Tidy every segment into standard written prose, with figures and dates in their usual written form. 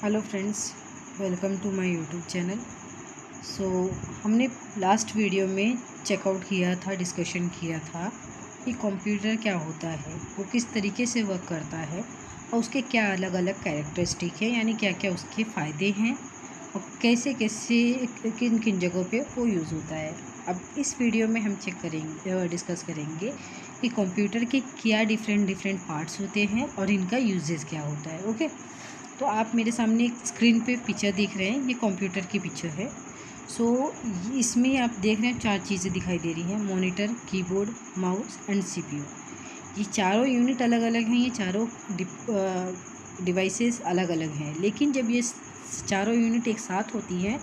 Hello friends, welcome to my YouTube channel. So हमने last video में checkout किया था, डिस्कशन किया था कि कंप्यूटर क्या होता है, वो किस तरीके से वर्क करता है और उसके क्या अलग अलग कैरेक्टरिस्टिक है, यानी क्या क्या उसके फ़ायदे हैं और कैसे कैसे किन किन जगहों पे वो यूज़ होता है। अब इस वीडियो में हम डिस्कस करेंगे कि कंप्यूटर के क्या डिफरेंट पार्ट्स होते हैं और इनका यूजेस क्या होता है। ओके, तो आप मेरे सामने एक स्क्रीन पे पिक्चर देख रहे हैं, ये कंप्यूटर की पिक्चर है। सो इसमें आप देख रहे हैं 4 चीज़ें दिखाई दे रही हैं: monitor, keyboard, mouse and CPU. ये चारों यूनिट अलग अलग हैं, ये चारों डिवाइसेस अलग अलग हैं, लेकिन जब ये चारों यूनिट एक साथ होती हैं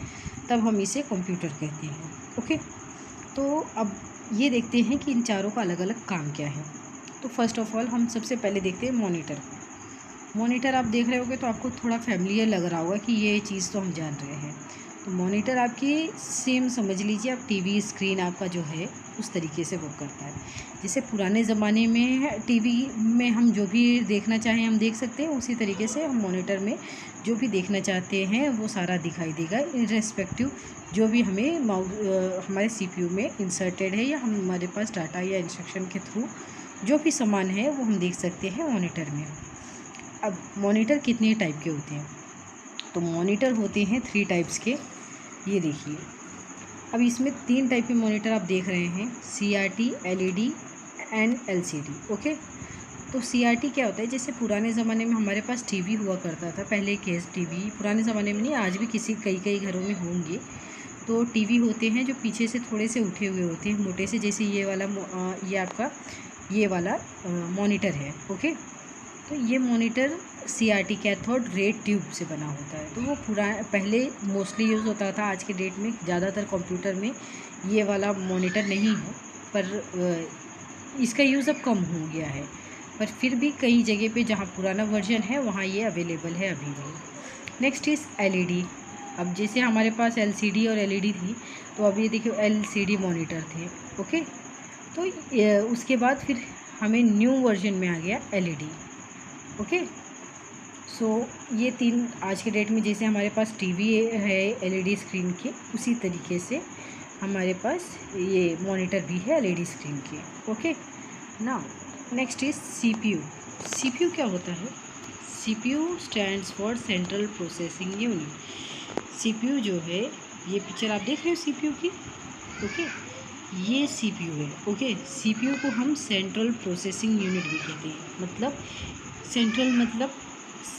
तब हम इसे कंप्यूटर कहते हैं। ओके, तो अब ये देखते हैं कि इन चारों का अलग अलग काम क्या है। तो फर्स्ट ऑफ ऑल हम सबसे पहले देखते हैं मॉनिटर। मॉनिटर आप देख रहे होगे तो आपको थोड़ा फैमिलियर लग रहा होगा कि ये चीज़ तो हम जान रहे हैं। तो मॉनिटर आपकी सेम समझ लीजिए, आप टीवी स्क्रीन आपका जो है उस तरीके से वर्क करता है। जैसे पुराने ज़माने में टीवी में हम जो भी देखना चाहें हम देख सकते हैं, उसी तरीके से हम मॉनिटर में जो भी देखना चाहते हैं वो सारा दिखाई देगा, इररेस्पेक्टिव जो भी हमें हमारे सीपीयू में इंसर्टेड है या हमारे पास डाटा या इंस्ट्रक्शन के थ्रू जो भी सामान है वो हम देख सकते हैं मॉनिटर में। अब मॉनिटर कितने टाइप के होते हैं? तो मॉनिटर होते हैं 3 टाइप्स के। ये देखिए, अब इसमें 3 टाइप के मॉनिटर आप देख रहे हैं: CRT, LED and LCD। Okay, तो CRT क्या होता है? जैसे पुराने ज़माने में हमारे पास टीवी हुआ करता था, पहले केस टीवी, पुराने ज़माने में नहीं, आज भी कई घरों में होंगे। तो टीवी होते हैं जो पीछे से थोड़े से उठे हुए होते हैं, मोटे से, जैसे ये आपका ये वाला मॉनिटर है। ओके, तो ये monitor CRT cathode ray tube से बना होता है। तो वो पहले मोस्टली यूज़ होता था। आज के डेट में ज़्यादातर कंप्यूटर में ये वाला मॉनिटर नहीं है, पर इसका यूज़ अब कम हो गया है। पर फिर भी कई जगह पे जहाँ पुराना वर्जन है वहाँ ये अवेलेबल है अभी भी। Next is LED। अब जैसे हमारे पास LCD और LED थी, तो अब ये देखिए LCD मॉनिटर थे। ओके, तो उसके बाद फिर हमें न्यू वर्जन में आ गया LED। ओके, सो ये 3 आज के डेट में, जैसे हमारे पास टीवी है LED स्क्रीन के, उसी तरीके से हमारे पास ये मॉनिटर भी है LED स्क्रीन के। Okay, now next is CPU। CPU क्या होता है? CPU stands for central processing unit. CPU जो है, ये पिक्चर आप देख रहे हो CPU की। ओके, ये CPU है। ओके, CPU को हम सेंट्रल प्रोसेसिंग यूनिट भी कहते हैं। मतलब सेंट्रल मतलब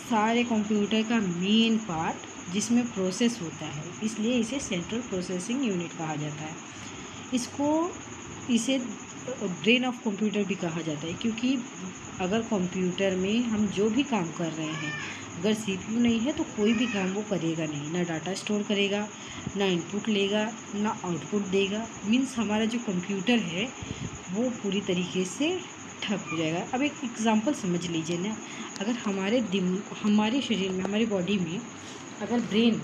सारे कंप्यूटर का मेन पार्ट जिसमें प्रोसेस होता है, इसलिए इसे सेंट्रल प्रोसेसिंग यूनिट कहा जाता है। इसे ब्रेन ऑफ कंप्यूटर भी कहा जाता है, क्योंकि अगर कंप्यूटर में हम जो भी काम कर रहे हैं, अगर CPU नहीं है तो कोई भी काम वो करेगा नहीं, ना डाटा स्टोर करेगा, ना इनपुट लेगा, ना आउटपुट देगा। मीन्स हमारा जो कंप्यूटर है वो पूरी तरीके से ठप हो जाएगा। अब एक एग्ज़ाम्पल समझ लीजिए ना, अगर हमारे शरीर में, हमारी बॉडी में अगर ब्रेन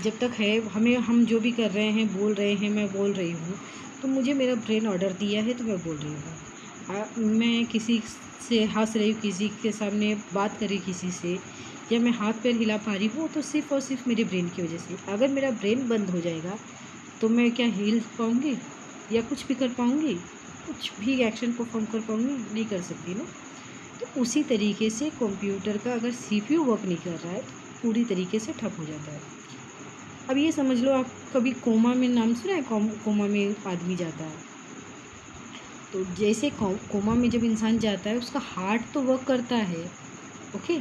जब तक है, हम जो भी कर रहे हैं, बोल रहे हैं, मैं बोल रही हूँ, तो मुझे मेरा ब्रेन ऑर्डर दिया है तो मैं बोल रही हूँ। मैं किसी से हंस रही हूँ, किसी के सामने बात कर रही किसी से, या मैं हाथ पैर हिला पा रही हूँ, तो सिर्फ़ और सिर्फ मेरे ब्रेन की वजह से। अगर मेरा ब्रेन बंद हो जाएगा तो मैं क्या हिल पाऊँगी या कुछ भी कर पाऊँगी? कुछ भी एक्शन परफॉर्म कर पाऊँगी? नहीं कर सकती ना। तो उसी तरीके से कंप्यूटर का अगर CPU वर्क नहीं कर रहा है तो पूरी तरीके से ठप हो जाता है। अब ये समझ लो, आप कभी कोमा में नाम सुना है? कोमा में आदमी जाता है, तो जैसे कोमा में जब इंसान जाता है, उसका हार्ट तो वर्क करता है। ओके,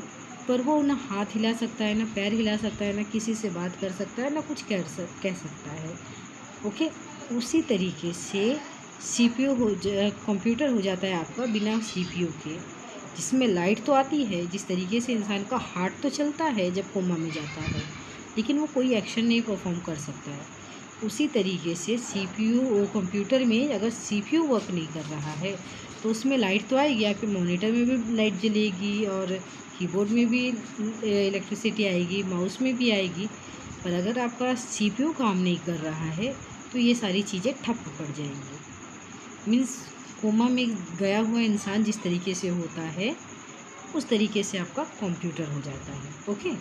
पर वो ना हाथ हिला सकता है, ना पैर हिला सकता है, ना किसी से बात कर सकता है, ना कुछ कह सकता है। ओके, उसी तरीके से कंप्यूटर हो जाता है आपका बिना CPU के, जिसमें लाइट तो आती है, जिस तरीके से इंसान का हार्ट तो चलता है जब कोमा में जाता है, लेकिन वो कोई एक्शन नहीं परफॉर्म कर सकता है। उसी तरीके से CPU कंप्यूटर में अगर CPU वर्क नहीं कर रहा है तो उसमें लाइट तो आएगी, आपके मॉनिटर में भी लाइट जलेगी और कीबोर्ड में भी इलेक्ट्रिसिटी आएगी, माउस में भी आएगी। पर अगर आपका CPU काम नहीं कर रहा है तो ये सारी चीज़ें ठप पड़ जाएंगी। मीन्स कोमा में गया हुआ इंसान जिस तरीके से होता है उस तरीके से आपका कंप्यूटर हो जाता है। ओके,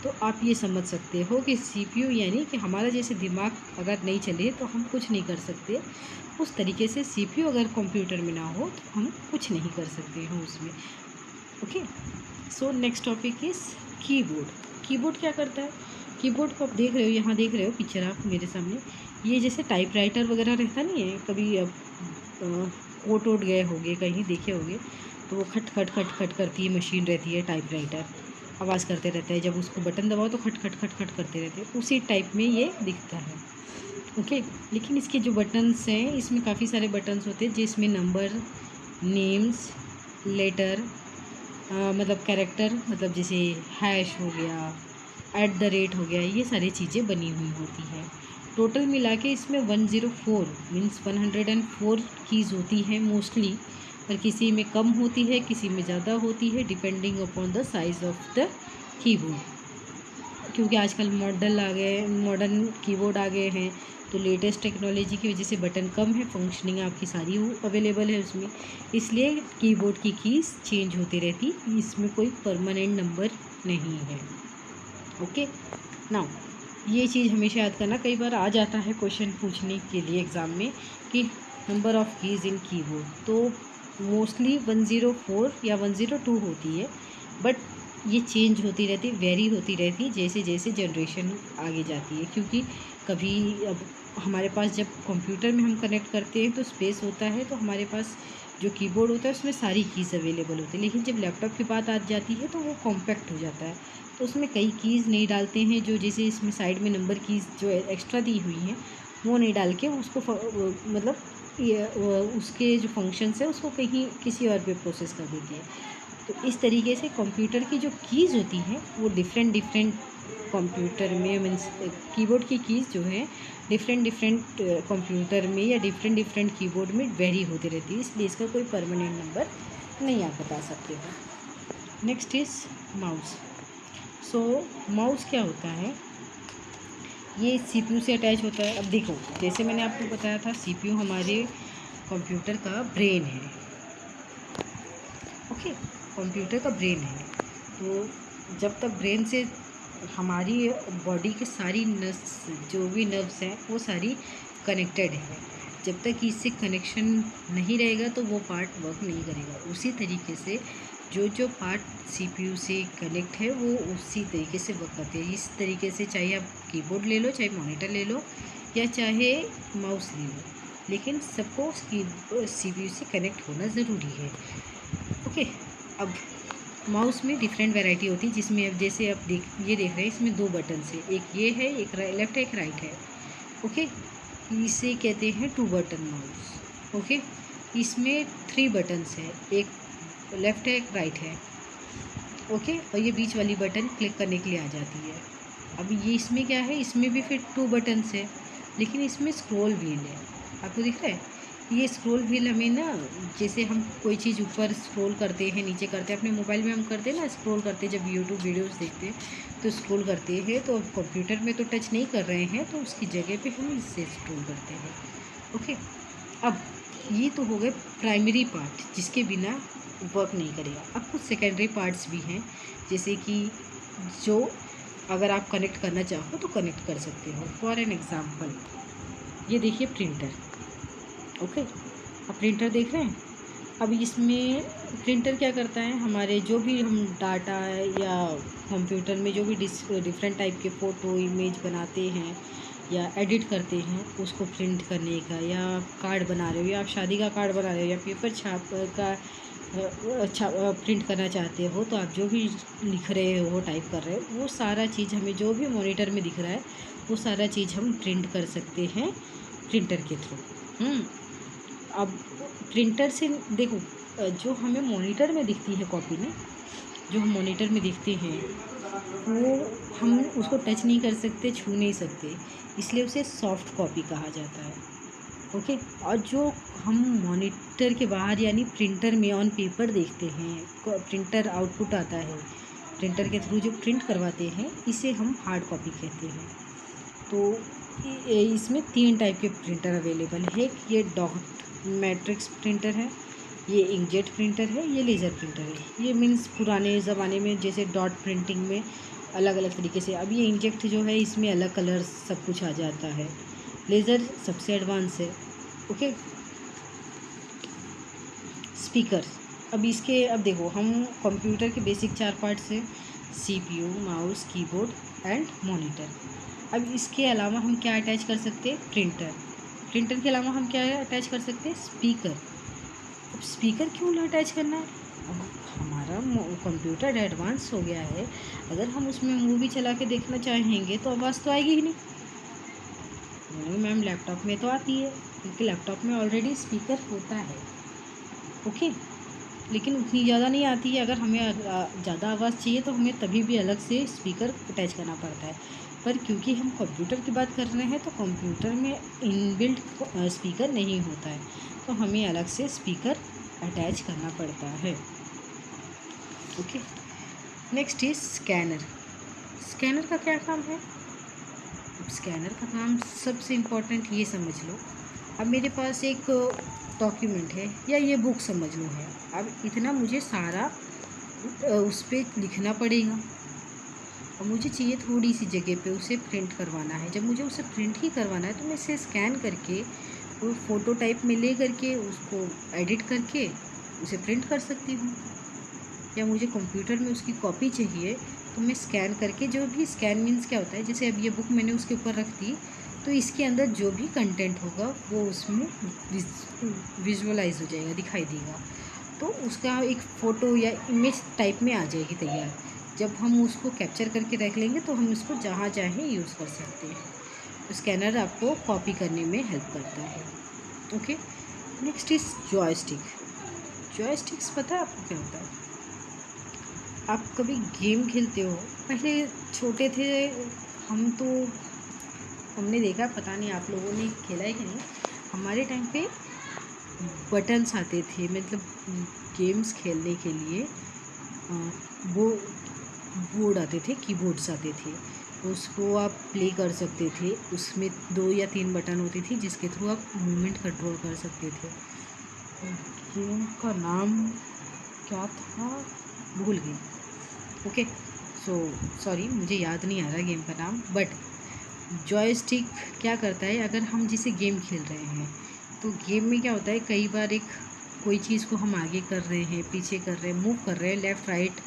तो आप ये समझ सकते हो कि सीपीयू यानी कि हमारा जैसे दिमाग अगर नहीं चले तो हम कुछ नहीं कर सकते, उस तरीके से सीपीयू अगर कंप्यूटर में ना हो तो हम कुछ नहीं कर सकते हैं उसमें। Okay, so next topic is keyboard. Keyboard क्या करता है? कीबोर्ड को आप देख रहे हो, यहाँ देख रहे हो पिक्चर आप मेरे सामने, ये जैसे टाइपराइटर वगैरह रहता नहीं है, कभी अब कोट वोट गए होंगे कहीं देखे होंगे, तो वो खट खट खट खट करती है मशीन रहती है टाइपराइटर, आवाज़ करते रहता है, जब उसको बटन दबाओ तो खट खट खट खट करते रहते हैं, उसी टाइप में ये दिखता है। ओके, लेकिन इसके जो बटन्स हैं इसमें काफ़ी सारे बटन्स होते हैं जिसमें नंबर, नेम्स, लेटर, मतलब कैरेक्टर, मतलब जैसे हैश हो गया, @ हो गया, ये सारी चीज़ें बनी हुई होती हैं। टोटल मिला के इसमें 104 मीन्स 104 कीज़ होती हैं मोस्टली, पर किसी में कम होती है, किसी में ज़्यादा होती है, depending upon the size of the keyboard. क्योंकि आजकल मॉडर्न कीबोर्ड आ गए हैं, तो लेटेस्ट टेक्नोलॉजी की वजह से बटन कम है, फंक्शनिंग आपकी सारी अवेलेबल है उसमें, इसलिए कीबोर्ड की कीज़ चेंज होती रहती, इसमें कोई परमानेंट नंबर नहीं है। ओके, नाउ ये चीज़ हमेशा याद करना, कई बार आ जाता है क्वेश्चन पूछने के लिए एग्ज़ाम में कि number of keys in keyboard, तो मोस्टली 104 या 102 होती है, बट ये चेंज होती रहती, वेरी होती रहती जैसे जैसे जनरेशन आगे जाती है। क्योंकि कभी अब हमारे पास जब कंप्यूटर में हम कनेक्ट करते हैं तो स्पेस होता है, तो हमारे पास जो कीबोर्ड होता है उसमें सारी कीज़ अवेलेबल होती है, लेकिन जब लैपटॉप की बात आ जाती है तो वो कॉम्पैक्ट हो जाता है, तो उसमें कई कीज़ नहीं डालते हैं, जो जैसे इसमें साइड में नंबर कीज़ जो एक्स्ट्रा दी हुई हैं वो नहीं डाल के उसको मतलब उसके जो फंक्शंस है उसको कहीं किसी और पे प्रोसेस कर देती है। तो इस तरीके से कंप्यूटर की जो कीज़ होती हैं वो डिफरेंट कंप्यूटर में मीन्स कीबोर्ड की कीज़ जो है डिफरेंट कंप्यूटर में या डिफरेंट कीबोर्ड में वेरी होती रहती है, इसलिए इसका कोई परमानेंट नंबर नहीं आप बता सकते हो। Next is mouse. So mouse क्या होता है? ये सीपीयू से अटैच होता है। अब देखो, जैसे मैंने आपको बताया था सीपीयू हमारे कंप्यूटर का ब्रेन है। ओके, कंप्यूटर का ब्रेन है, तो जब तक ब्रेन से हमारी बॉडी के सारी नस जो भी नर्व्स हैं वो सारी कनेक्टेड है, जब तक इससे कनेक्शन नहीं रहेगा तो वो पार्ट वर्क नहीं करेगा। उसी तरीके से जो पार्ट सीपीयू से कनेक्ट है वो उसी तरीके से वर्क करते हैं। इस तरीके से चाहे आप कीबोर्ड ले लो, चाहे मॉनिटर ले लो, या चाहे माउस ले लो, लेकिन सबको सीपीयू से कनेक्ट होना ज़रूरी है। ओके, अब माउस में डिफरेंट वैरायटी होती है, जिसमें अब जैसे आप ये देख रहे हैं इसमें 2 बटन है, एक ये है, एक लेफ़्ट है, एक राइट है। ओके, इसे कहते हैं 2 बटन माउस। ओके, इसमें 3 बटन्स है, एक लेफ़्ट है, एक राइट है। ओके, और ये बीच वाली बटन क्लिक करने के लिए आ जाती है। अब ये इसमें क्या है, इसमें भी फिर 2 बटन्स है, लेकिन इसमें स्क्रॉल व्हील है, आपको दिख रहा है? ये स्क्रॉल व्हील हमें ना, जैसे हम कोई चीज़ ऊपर स्क्रॉल करते हैं, नीचे करते हैं, अपने मोबाइल में हम करते हैं ना स्क्रॉल करते हैं, जब यूट्यूब वीडियोस देखते हैं तो स्क्रॉल करते हैं, तो कंप्यूटर में तो टच नहीं कर रहे हैं, तो उसकी जगह पे हम इससे स्क्रॉल करते हैं। ओके, अब ये तो हो गए प्राइमरी पार्ट जिसके बिना वर्क नहीं करेगा। अब कुछ सेकेंडरी पार्ट्स भी हैं, जैसे कि जो अगर आप कनेक्ट करना चाहो तो कनेक्ट कर सकते हो। फॉर एन एग्ज़ाम्पल, ये देखिए प्रिंटर। ओके, अब प्रिंटर देख रहे हैं? अब इसमें प्रिंटर क्या करता है, हमारे जो भी हम डाटा या कंप्यूटर में जो भी डिफरेंट टाइप के फ़ोटो इमेज बनाते हैं या एडिट करते हैं, उसको प्रिंट करने का, या कार्ड बना रहे हो, या आप शादी का कार्ड बना रहे हो, या पेपर छाप का प्रिंट करना चाहते हो, तो आप जो भी लिख रहे हो, टाइप कर रहे हो, वो सारा चीज़ हमें जो भी मॉनिटर में दिख रहा है वो सारा चीज़ हम प्रिंट कर सकते हैं प्रिंटर के थ्रू। अब प्रिंटर से देखो, जो हमें मॉनिटर में दिखती है कॉपी में, जो हम मॉनिटर में दिखते हैं वो हम उसको टच नहीं कर सकते, छू नहीं सकते, इसलिए उसे सॉफ्ट कॉपी कहा जाता है। ओके, और जो हम मॉनिटर के बाहर यानी प्रिंटर में ऑन पेपर देखते हैं, प्रिंटर आउटपुट आता है, प्रिंटर के थ्रू जो प्रिंट करवाते हैं, इसे हम हार्ड कॉपी कहते हैं। तो इसमें 3 टाइप के प्रिंटर अवेलेबल है। ये डॉट मैट्रिक्स प्रिंटर है, ये इंकजेट प्रिंटर है, ये लेज़र प्रिंटर है। ये मीन्स पुराने ज़माने में जैसे डॉट प्रिंटिंग में अलग अलग तरीके से, अब ये इंकजेट जो है इसमें अलग कलर सब कुछ आ जाता है। लेज़र सबसे एडवांस है। Okay, speaker. अब देखो, हम कंप्यूटर के बेसिक 4 पार्ट्स हैं, CPU, mouse, keyboard and monitor. अब इसके अलावा हम क्या अटैच कर सकते हैं? प्रिंटर। प्रिंटर के अलावा हम क्या अटैच कर सकते हैं? स्पीकर। अब स्पीकर क्यों ना अटैच करना है? अब हमारा कंप्यूटर एडवांस हो गया है, अगर हम उसमें मूवी चला के देखना चाहेंगे तो आवाज़ तो आएगी ही नहीं। नहीं मैम, लैपटॉप में तो आती है, क्योंकि लैपटॉप में ऑलरेडी स्पीकर होता है। ओके, लेकिन उतनी ज़्यादा नहीं आती है। अगर हमें ज़्यादा आवाज़ चाहिए तो हमें तभी भी अलग से स्पीकर अटैच करना पड़ता है। पर क्योंकि हम कंप्यूटर की बात कर रहे हैं तो कंप्यूटर में इनबिल्ट स्पीकर नहीं होता है, तो हमें अलग से स्पीकर अटैच करना पड़ता है। Okay, next is scanner. Scanner का क्या काम है? स्कैनर का काम सबसे इम्पोर्टेंट ये समझ लो, अब मेरे पास एक डॉक्यूमेंट है या ये बुक समझ लो है, अब इतना मुझे सारा उस पर लिखना पड़ेगा और मुझे चाहिए थोड़ी सी जगह पे उसे प्रिंट करवाना है। जब मुझे उसे प्रिंट ही करवाना है तो मैं इसे स्कैन करके वो फ़ोटो टाइप में ले करके उसको एडिट करके उसे प्रिंट कर सकती हूँ। या मुझे कंप्यूटर में उसकी कॉपी चाहिए तो मैं स्कैन करके, जो भी स्कैन मीन्स क्या होता है, जैसे अब ये बुक मैंने उसके ऊपर रख दी तो इसके अंदर जो भी कंटेंट होगा वो उसमें विजुअलाइज हो जाएगा, दिखाई देगा, तो उसका एक फ़ोटो या इमेज टाइप में आ जाएगी तैयार। जब हम उसको कैप्चर करके रख लेंगे तो हम उसको जहाँ चाहें यूज़ कर सकते हैं। तो स्कैनर आपको कॉपी करने में हेल्प करता है। Okay, next is joystick. Joysticks पता है आपको क्या होता है? आप कभी गेम खेलते हो? पहले छोटे थे हम तो हमने देखा, पता नहीं आप लोगों ने खेला है कि नहीं। हमारे टाइम पे बटन्स आते थे, मतलब गेम्स खेलने के लिए वो बोर्ड आते थे, कीबोर्ड्स आते थे, उसको आप प्ले कर सकते थे। उसमें 2 या 3 बटन होती थी जिसके थ्रू आप मूवमेंट कंट्रोल कर सकते थे। गेम का नाम क्या था, भूल गई। ओके, सो सॉरी, मुझे याद नहीं आ रहा गेम का नाम। बट जॉयस्टिक क्या करता है, अगर हम जिसे गेम खेल रहे हैं तो गेम में क्या होता है, कई बार एक कोई चीज़ को हम आगे कर रहे हैं, पीछे कर रहे हैं, मूव कर रहे हैं, लेफ़्ट राइट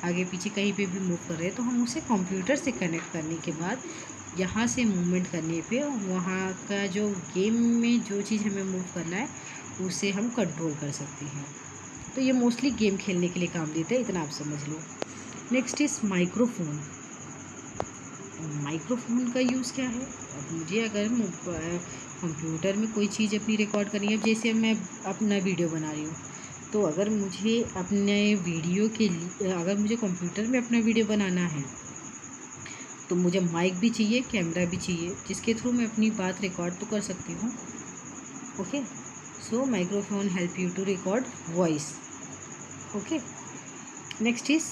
आगे पीछे कहीं पे भी मूव कर रहे हैं, तो हम उसे कंप्यूटर से कनेक्ट करने के बाद यहाँ से मूवमेंट करने पे वहाँ का जो गेम में जो चीज़ हमें मूव करना है उसे हम कंट्रोल कर सकते हैं। तो ये मोस्टली गेम खेलने के लिए काम देता है, इतना आप समझ लो। Next is microphone. माइक्रोफोन का यूज़ क्या है? अब मुझे अगर कंप्यूटर में कोई चीज़ अपनी रिकॉर्ड करनी है, जैसे मैं अपना वीडियो बना रही हूँ, तो अगर मुझे अपने वीडियो के लिए, अगर मुझे कंप्यूटर में अपना वीडियो बनाना है तो मुझे माइक भी चाहिए, कैमरा भी चाहिए, जिसके थ्रू मैं अपनी बात रिकॉर्ड तो कर सकती हूँ। Okay, so microphone help you to record voice. Okay, next is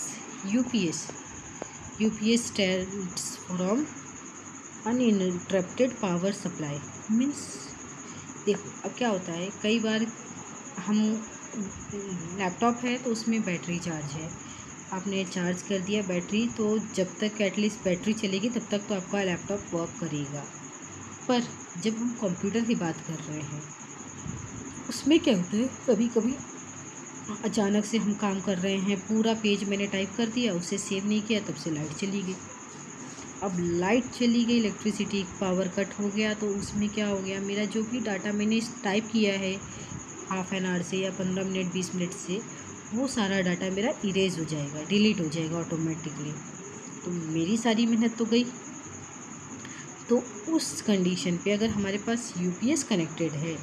UPS. UPS stands from uninterrupted power supply. Means देखो, अब क्या होता है, कई बार हम लैपटॉप है तो उसमें बैटरी चार्ज है, आपने चार्ज कर दिया बैटरी, तो जब तक एटलीस्ट बैटरी चलेगी तब तक तो आपका लैपटॉप वर्क करेगा। पर जब हम कंप्यूटर की बात कर रहे हैं उसमें क्या होता है, कभी कभी अचानक से हम काम कर रहे हैं, पूरा पेज मैंने टाइप कर दिया, उसे सेव नहीं किया, तब से लाइट चली गई। अब लाइट चली गई, इलेक्ट्रिसिटी पावर कट हो गया, तो उसमें क्या हो गया, मेरा जो भी डाटा मैंने टाइप किया है हाफ एन आवर से या 15 मिनट 20 मिनट से, वो सारा डाटा मेरा इरेज हो जाएगा, डिलीट हो जाएगा ऑटोमेटिकली। तो मेरी सारी मेहनत तो गई। तो उस कंडीशन पे अगर हमारे पास यूपीएस कनेक्टेड है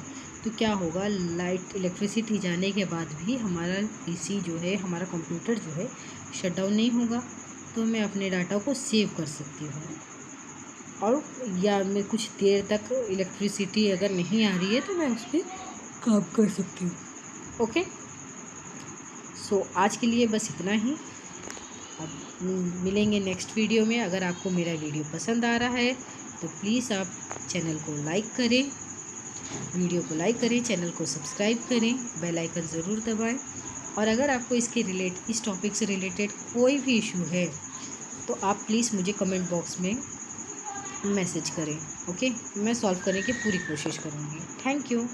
तो क्या होगा, लाइट इलेक्ट्रिसिटी जाने के बाद भी हमारा पीसी जो है, हमारा कंप्यूटर जो है, शट डाउन नहीं होगा, तो मैं अपने डाटा को सेव कर सकती हूँ। और या मैं कुछ देर तक इलेक्ट्रिसिटी अगर नहीं आ रही है तो मैं उस पर काम कर सकती हूँ। ओके, सो आज के लिए बस इतना ही। अब मिलेंगे नेक्स्ट वीडियो में। अगर आपको मेरा वीडियो पसंद आ रहा है तो प्लीज़ आप चैनल को लाइक करें, वीडियो को लाइक करें, चैनल को सब्सक्राइब करें, बेल आइकन ज़रूर दबाएं। और अगर आपको इस टॉपिक से रिलेटेड कोई भी इशू है तो आप प्लीज़ मुझे कमेंट बॉक्स में मैसेज करें। ओके, मैं सॉल्व करने की पूरी कोशिश करूँगी। Thank you.